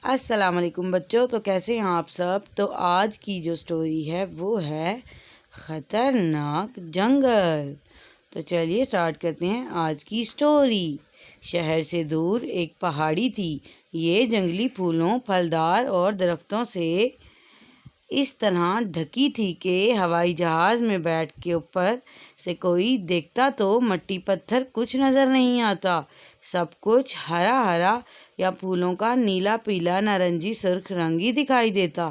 السلام علیکم بچوں، تو کیسے ہیں آپ سب؟ تو آج کی جو سٹوری ہے وہ ہے خطرناک جنگل۔ تو چلیے سٹارٹ کرتے ہیں آج کی سٹوری۔ شہر سے دور ایک پہاڑی تھی۔ یہ جنگلی پھولوں، پھلدار اور درختوں سے اس طرح ڈھکی تھی کہ ہوائی جہاز میں بیٹھ کے اوپر سے کوئی دیکھتا تو مٹی پتھر کچھ نظر نہیں آتا۔ سب کچھ ہرا ہرا یا پھولوں کا نیلا، پیلا، نارنجی، سرخ رنگ ہی دکھائی دیتا۔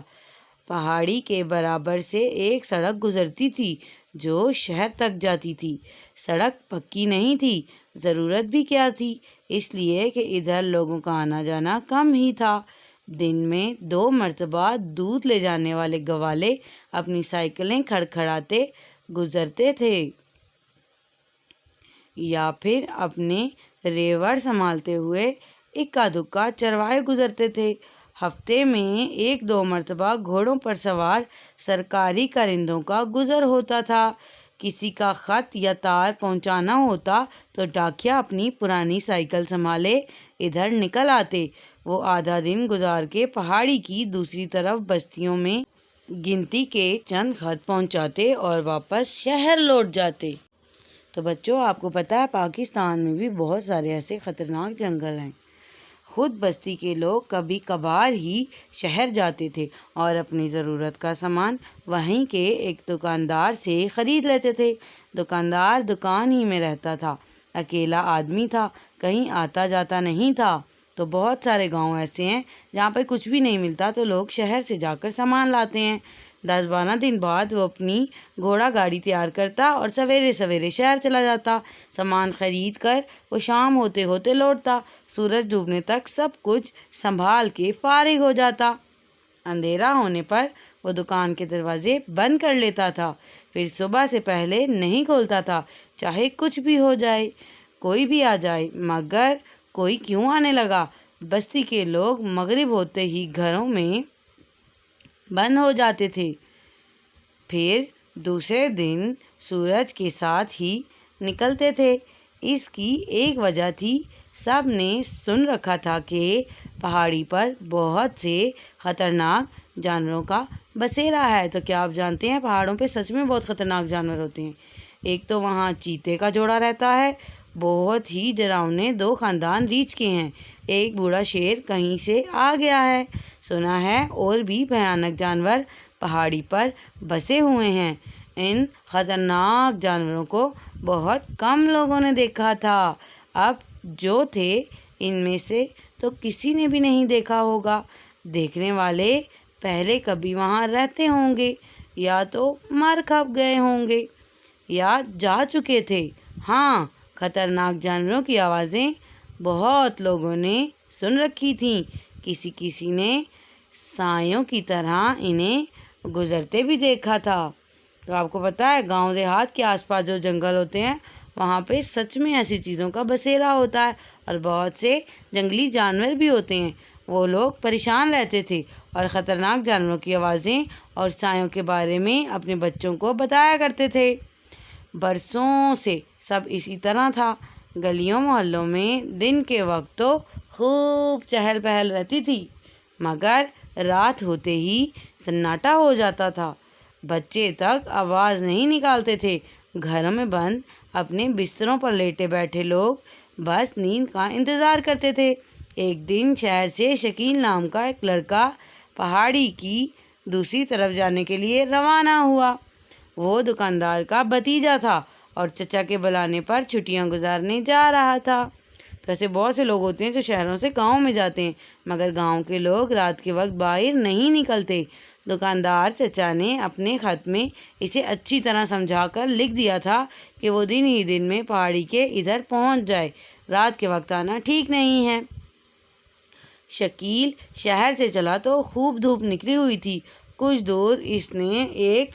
پہاڑی کے برابر سے ایک سڑک گزرتی تھی جو شہر تک جاتی تھی۔ سڑک پکی نہیں تھی، ضرورت بھی کیا تھی، اس لیے کہ ادھر لوگوں کا آنا جانا کم ہی تھا۔ دن میں 2 مرتبہ دودھ لے جانے والے گوالے اپنی سائیکلیں کھڑکھڑاتے گزرتے تھے یا پھر اپنے ریوڑ سنبھالتے ہوئے اکا دکا چرواہے گزرتے تھے۔ ہفتے میں 1-2 مرتبہ گھوڑوں پر سوار سرکاری کارندوں کا گزر ہوتا تھا۔ کسی کا خط یا تار پہنچانا ہوتا تو ڈاکیا اپنی پرانی سائیکل سنبھالے ادھر نکل آتے۔ وہ آدھا دن گزار کے پہاڑی کی دوسری طرف بستیوں میں گنتی کے چند خط پہنچاتے اور واپس شہر لوٹ جاتے۔ تو بچوں، آپ کو پتہ ہے پاکستان میں بھی بہت سارے ایسے خطرناک جنگل ہیں۔ خود بستی کے لوگ کبھی کبھار ہی شہر جاتے تھے اور اپنی ضرورت کا سامان وہیں کے ایک دکاندار سے خرید لیتے تھے۔ دکاندار دکان ہی میں رہتا تھا، اکیلا آدمی تھا، کہیں آتا جاتا نہیں تھا۔ تو بہت سارے گاؤں ایسے ہیں جہاں پہ کچھ بھی نہیں ملتا تو لوگ شہر سے جا کر سامان لاتے ہیں۔ 10-12 دن بعد وہ اپنی گھوڑا گاڑی تیار کرتا اور سویرے سویرے شہر چلا جاتا۔ سامان خرید کر وہ شام ہوتے ہوتے لوٹتا۔ سورج ڈوبنے تک سب کچھ سنبھال کے فارغ ہو جاتا۔ اندھیرا ہونے پر وہ دکان کے دروازے بند کر لیتا تھا، پھر صبح سے پہلے نہیں کھولتا تھا، چاہے کچھ بھی ہو جائے، کوئی بھی آ جائے۔ مگر کوئی کیوں آنے لگا؟ بستی کے لوگ مغرب ہوتے ہی گھروں میں بند ہو جاتے تھے، پھر دوسرے دن سورج کے ساتھ ہی نکلتے تھے۔ اس کی ایک وجہ تھی، سب نے سن رکھا تھا کہ پہاڑی پر بہت سے خطرناک جانوروں کا بسیرا ہے۔ تو کیا آپ جانتے ہیں پہاڑوں پہ سچ میں بہت خطرناک جانور ہوتے ہیں؟ ایک تو وہاں چیتے کا جوڑا رہتا ہے، بہت ہی ڈراؤنے 2 خاندان ریچھ کے ہیں۔ ایک بوڑھا شیر کہیں سے آ گیا ہے۔ سنا ہے اور بھی بھیانک جانور پہاڑی پر بسے ہوئے ہیں۔ ان خطرناک جانوروں کو بہت کم لوگوں نے دیکھا تھا۔ اب جو تھے ان میں سے تو کسی نے بھی نہیں دیکھا ہوگا۔ دیکھنے والے پہلے کبھی وہاں رہتے ہوں گے، یا تو مر کھپ گئے ہوں گے یا جا چکے تھے۔ ہاں، خطرناک جانوروں کی آوازیں بہت لوگوں نے سن رکھی تھیں۔ کسی کسی نے سایوں کی طرح انہیں گزرتے بھی دیکھا تھا۔ تو آپ کو پتہ ہے گاؤں دیہات کے آس پاس جو جنگل ہوتے ہیں وہاں پہ سچ میں ایسی چیزوں کا بسیرا ہوتا ہے اور بہت سے جنگلی جانور بھی ہوتے ہیں۔ وہ لوگ پریشان رہتے تھے اور خطرناک جانوروں کی آوازیں اور سایوں کے بارے میں اپنے بچوں کو بتایا کرتے تھے۔ برسوں سے سب اسی طرح تھا۔ گلیوں محلوں میں دن کے وقت تو خوب چہل پہل رہتی تھی، مگر رات ہوتے ہی سناٹا ہو جاتا تھا۔ بچے تک آواز نہیں نکالتے تھے۔ گھروں میں بند اپنے بستروں پر لیٹے بیٹھے لوگ بس نیند کا انتظار کرتے تھے۔ ایک دن شہر سے شکیل نام کا ایک لڑکا پہاڑی کی دوسری طرف جانے کے لیے روانہ ہوا۔ وہ دکاندار کا بھتیجا تھا اور چچا کے بلانے پر چھٹیاں گزارنے جا رہا تھا۔ تو ایسے بہت سے لوگ ہوتے ہیں جو شہروں سے گاؤں میں جاتے ہیں، مگر گاؤں کے لوگ رات کے وقت باہر نہیں نکلتے۔ دکاندار چچا نے اپنے خط میں اسے اچھی طرح سمجھا کر لکھ دیا تھا کہ وہ دن ہی دن میں پہاڑی کے ادھر پہنچ جائے، رات کے وقت آنا ٹھیک نہیں ہے۔ شکیل شہر سے چلا تو خوب دھوپ نکلی ہوئی تھی۔ کچھ دور اس نے ایک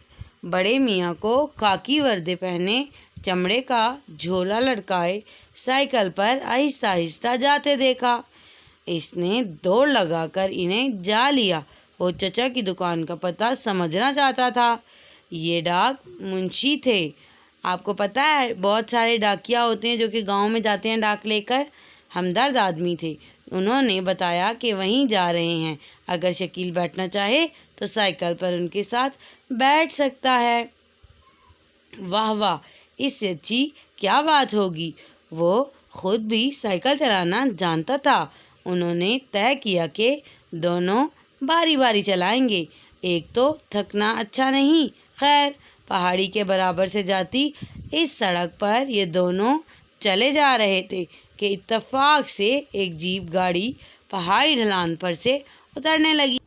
بڑے میاں کو خاکی وردی پہنے، چمڑے کا جھولا لٹکائے سائیکل پر آہستہ آہستہ جاتے دیکھا۔ اس نے دوڑ لگا کر انہیں جا لیا۔ وہ چچا کی دکان کا پتہ سمجھنا چاہتا تھا۔ یہ ڈاک منشی تھے۔ آپ کو پتہ ہے بہت سارے ڈاکیا ہوتے ہیں جو کہ گاؤں میں جاتے ہیں ڈاک لے کر۔ ہمدرد آدمی تھے انہوں نے بتایا کہ وہیں جا رہے ہیں، اگر شکیل بیٹھنا چاہے تو سائیکل پر ان کے ساتھ بیٹھ سکتا ہے۔ واہ واہ، اس سے اچھی کیا بات ہوگی، وہ خود بھی سائیکل چلانا جانتا تھا۔ انہوں نے طے کیا کہ دونوں باری باری چلائیں گے، ایک تو تھکنا اچھا نہیں۔ خیر، پہاڑی کے برابر سے جاتی اس سڑک پر یہ دونوں چلے جا رہے تھے کہ اتفاق سے ایک جیپ گاڑی پہاڑی ڈھلان پر سے اترنے لگی۔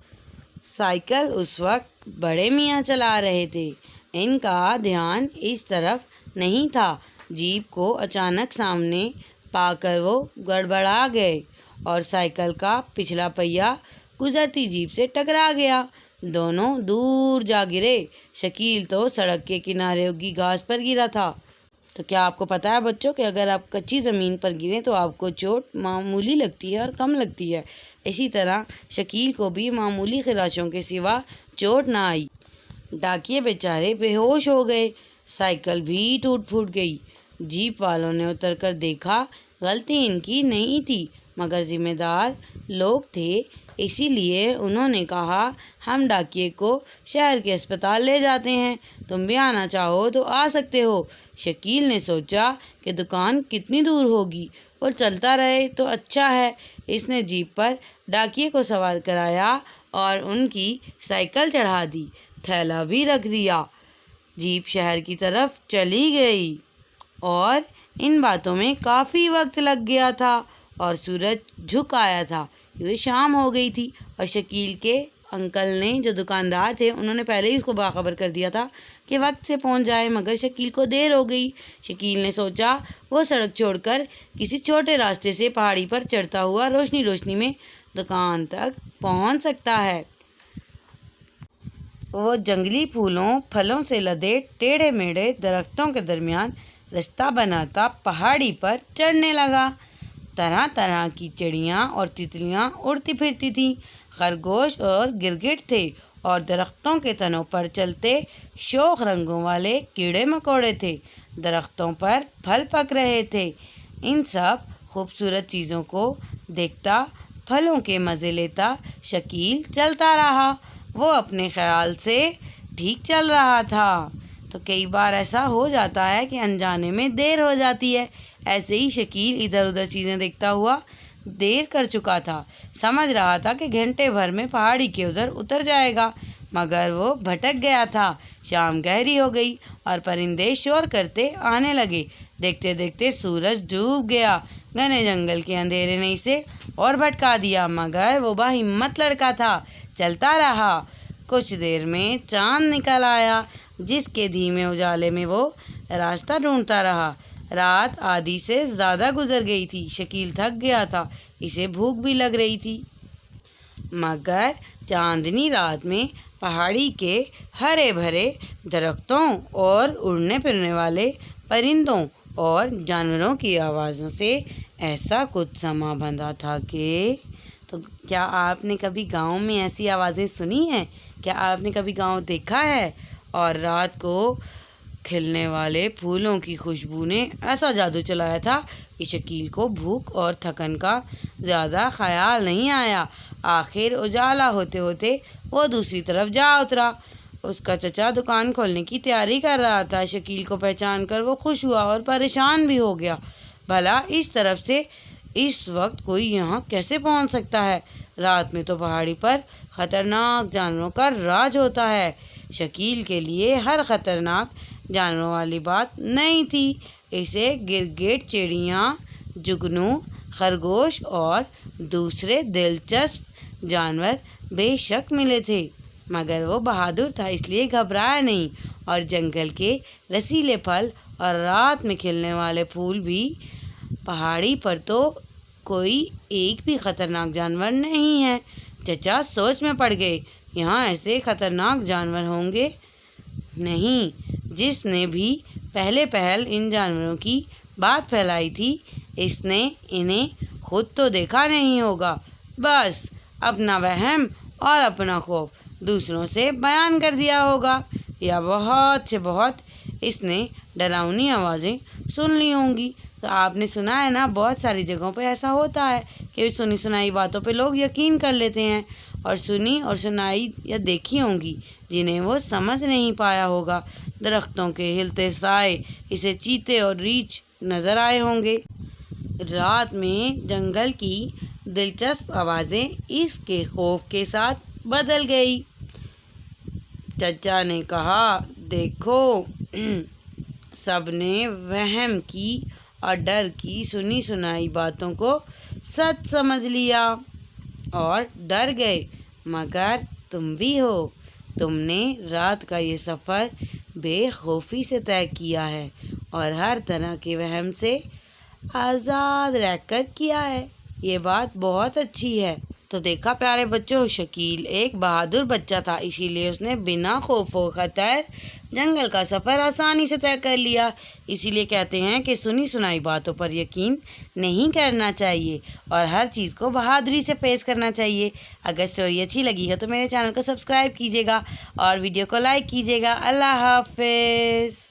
سائیکل اس وقت بڑے میاں چلا رہے تھے، ان کا دھیان اس طرف نہیں تھا۔ جیپ کو اچانک سامنے پا کر وہ گڑبڑا گئے اور سائیکل کا پچھلا پہیہ گزرتی جیپ سے ٹکرا گیا۔ دونوں دور جا گرے۔ شکیل تو سڑک کے کنارے اگی گھاس پر گرا تھا۔ تو کیا آپ کو پتہ ہے بچوں کہ اگر آپ کچی زمین پر گریں تو آپ کو چوٹ معمولی لگتی ہے اور کم لگتی ہے، اسی طرح شکیل کو بھی معمولی خراشوں کے سوا چوٹ نہ آئی۔ ڈاکیے بیچارے بے ہوش ہو گئے، سائیکل بھی ٹوٹ پھوٹ گئی۔ جیپ والوں نے اتر کر دیکھا غلطی ان کی نہیں تھی مگر ذمہ دار لوگ تھے، اسی لیے انہوں نے کہا ہم ڈاکیے کو شہر کے اسپتال لے جاتے ہیں، تم بھی آنا چاہو تو آ سکتے ہو۔ شکیل نے سوچا کہ دکان کتنی دور ہوگی، وہ چلتا رہے تو اچھا ہے۔ اس نے جیپ پر ڈاکیے کو سوار کرایا اور ان کی سائیکل چڑھا دی، تھیلا بھی رکھ دیا۔ جیپ شہر کی طرف چلی گئی اور ان باتوں میں کافی وقت لگ گیا تھا اور سورج جھک آیا تھا، یہ شام ہو گئی تھی اور شکیل کے انکل نے جو دکاندار تھے انہوں نے پہلے ہی اس کو باخبر کر دیا تھا کہ وقت سے پہنچ جائے، مگر شکیل کو دیر ہو گئی۔ شکیل نے سوچا وہ سڑک چھوڑ کر کسی چھوٹے راستے سے پہاڑی پر چڑھتا ہوا روشنی روشنی میں دکان تک پہنچ سکتا ہے۔ وہ جنگلی پھولوں پھلوں سے لدے ٹیڑھے میڑھے درختوں کے درمیان رستہ بناتا پہاڑی پر چڑھنے لگا۔ طرح طرح کی چڑیاں اور تتلیاں اڑتی پھرتی تھیں، خرگوش اور گرگٹ تھے اور درختوں کے تنوں پر چلتے شوخ رنگوں والے کیڑے مکوڑے تھے۔ درختوں پر پھل پک رہے تھے۔ ان سب خوبصورت چیزوں کو دیکھتا، پھلوں کے مزے لیتا شکیل چلتا رہا۔ وہ اپنے خیال سے ٹھیک چل رہا تھا۔ تو کئی بار ایسا ہو جاتا ہے کہ انجانے میں دیر ہو جاتی ہے، ایسے ہی شکیل ادھر ادھر چیزیں دیکھتا ہوا دیر کر چکا تھا، سمجھ رہا تھا کہ گھنٹے بھر میں پہاڑی کے ادھر اتر جائے گا، مگر وہ بھٹک گیا تھا۔ شام گہری ہو گئی اور پرندے شور کرتے آنے لگے۔ دیکھتے دیکھتے سورج ڈوب گیا۔ گھنے جنگل کے اندھیرے نے اسے اور بھٹکا دیا، مگر وہ باہمت لڑکا تھا، چلتا رہا۔ کچھ دیر میں چاند نکل آیا، جس کے دھیمے اجالے میں وہ راستہ ڈھونڈتا رہا۔ رات آدھی سے زیادہ گزر گئی تھی، شکیل تھک گیا تھا، اسے بھوک بھی لگ رہی تھی، مگر چاندنی رات میں پہاڑی کے ہرے بھرے درختوں اور اڑنے پھرنے والے پرندوں اور جانوروں کی آوازوں سے ایسا کچھ سما بندھا تھا کہ تو کیا آپ نے کبھی گاؤں میں ایسی آوازیں سنی ہیں؟ کیا آپ نے کبھی گاؤں دیکھا ہے؟ اور رات کو کھلنے والے پھولوں کی خوشبو نے ایسا جادو چلایا تھا کہ شکیل کو بھوک اور تھکن کا زیادہ خیال نہیں آیا۔ آخر اجالا ہوتے ہوتے وہ دوسری طرف جا اترا۔ اس کا چچا دکان کھولنے کی تیاری کر رہا تھا۔ شکیل کو پہچان کر وہ خوش ہوا اور پریشان بھی ہو گیا، بھلا اس طرف سے اس وقت کوئی یہاں کیسے پہنچ سکتا ہے؟ رات میں تو پہاڑی پر خطرناک جانوروں کا راج ہوتا ہے۔ شکیل کے لیے ہر خطرناک جانوروں والی بات نہیں تھی۔ اسے گرگٹ، چڑیاں، جگنو، خرگوش اور دوسرے دلچسپ جانور بے شک ملے تھے، مگر وہ بہادر تھا اس لیے گھبرایا نہیں، اور جنگل کے رسیلے پھل اور رات میں کھلنے والے پھول بھی۔ پہاڑی پر تو کوئی ایک بھی خطرناک جانور نہیں ہے۔ چچا سوچ میں پڑ گئے، یہاں ایسے خطرناک جانور ہوں گے نہیں؟ جس نے بھی پہلے پہل ان جانوروں کی بات پھیلائی تھی، اس نے انہیں خود تو دیکھا نہیں ہوگا، بس اپنا وہم اور اپنا خوف دوسروں سے بیان کر دیا ہوگا، یا بہت سے بہت اس نے ڈراؤنی آوازیں سن لی ہوں گی۔ تو آپ نے سنا ہے نا، بہت ساری جگہوں پہ ایسا ہوتا ہے کہ سنی سنائی باتوں پہ لوگ یقین کر لیتے ہیں، اور سنی اور سنائی یا دیکھی ہوں گی جنہیں وہ سمجھ نہیں پایا ہوگا۔ درختوں کے ہلتے سائے اسے چیتے اور ریچھ نظر آئے ہوں گے۔ رات میں جنگل کی دلچسپ آوازیں اس کے خوف کے ساتھ بدل گئی۔ چچا نے کہا، دیکھو، سب نے وہم کی اور ڈر کی سنی سنائی باتوں کو سچ سمجھ لیا اور ڈر گئے، مگر تم بھی ہو۔ تم نے رات کا یہ سفر بے خوفی سے طے کیا ہے اور ہر طرح کے وہم سے آزاد رہ کر کیا ہے۔ یہ بات بہت اچھی ہے۔ تو دیکھا پیارے بچوں، شکیل ایک بہادر بچہ تھا، اسی لیے اس نے بنا خوف و خطر جنگل کا سفر آسانی سے طے کر لیا۔ اسی لیے کہتے ہیں کہ سنی سنائی باتوں پر یقین نہیں کرنا چاہیے اور ہر چیز کو بہادری سے فیس کرنا چاہیے۔ اگر اسٹوری اچھی لگی ہے تو میرے چینل کو سبسکرائب کیجیے گا اور ویڈیو کو لائک کیجیے گا۔ اللہ حافظ۔